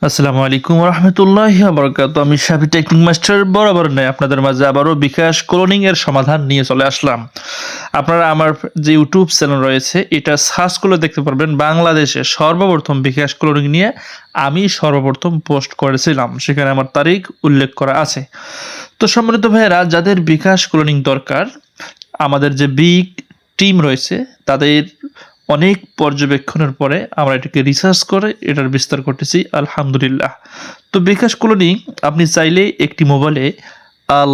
আসসালামু আলাইকুম রহমতুল্লাহি বারাকাতুহু। আমি সাবি টেকনিক মাস্টার বরাবর নেই আপনাদের মাঝে আবারও বিকাশ ক্লোনিং এর সমাধান নিয়ে চলে আসলাম। আপনারা আমার যে ইউটিউব চ্যানেল রয়েছে এটা সার্চ করলে দেখতে পারবেন বাংলাদেশে সর্বপ্রথম বিকাশ ক্লোনিং নিয়ে আমি সর্বপ্রথম পোস্ট করেছিলাম, সেখানে আমার তারিখ উল্লেখ করা আছে। তো সম্মানিত ভাইয়েরা, যাদের বিকাশ ক্লোনিং দরকার, আমাদের যে বিগ টিম রয়েছে তাদের অনেক পর্যবেক্ষণের পরে আমরা এটাকে রিসার্চ করে এটার বিস্তার করতেছি আলহামদুলিল্লাহ। তো বিকাশ ক্লোনিং আপনি চাইলে একটি মোবাইলে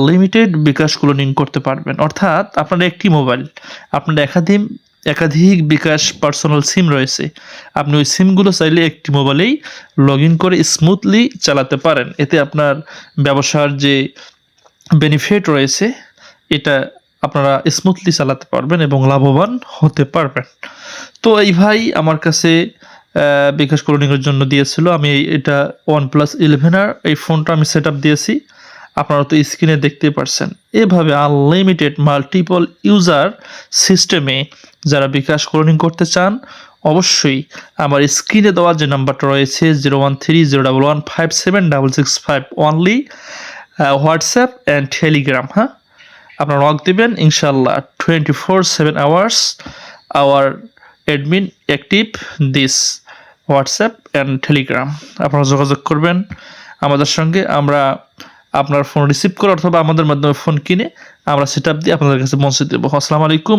লিমিটেড বিকাশ ক্লোনিং করতে পারবেন, অর্থাৎ আপনার একটি মোবাইল, আপনার একাধিক বিকাশ পার্সোনাল সিম রয়েছে, আপনি ওই সিমগুলো চাইলে একটি মোবাইলেই লগ ইন করে স্মুথলি চালাতে পারেন। এতে আপনার ব্যবসার যে বেনিফিট রয়েছে এটা আপনারা স্মুথলি চালাতে পারবেন এবং লাভবান হতে পারবেন। তো এই ভাই আমার কাছে বিকাশ ক্লোনিংয়ের জন্য দিয়েছিল। আমি এটা OnePlus 11 এই ফোনটা আমি সেট আপ দিয়েছি, আপনারা তো স্ক্রিনে দেখতেই পারছেন। এভাবে আনলিমিটেড মাল্টিপল ইউজার সিস্টেমে যারা বিকাশ ক্লোনিং করতে চান, অবশ্যই আমার স্ক্রিনে দেওয়া যে নাম্বারটা রয়েছে 0130115765 অনলি হোয়াটসঅ্যাপ অ্যান্ড টেলিগ্রাম, হ্যাঁ, আপনারা নক দেবেন, ইনশাল্লাহ 24/7 hours hour admin active this WhatsApp and Telegram. আপনারা যোগাযোগ করবেন আমাদের সঙ্গে, আমরা আপনার ফোন রিসিভ করে অথবা আমাদের মাধ্যমে ফোন কিনে আমরা সেট আপ দিয়ে আপনাদের কাছে পৌঁছে দেবো। আসসালামু আলাইকুম।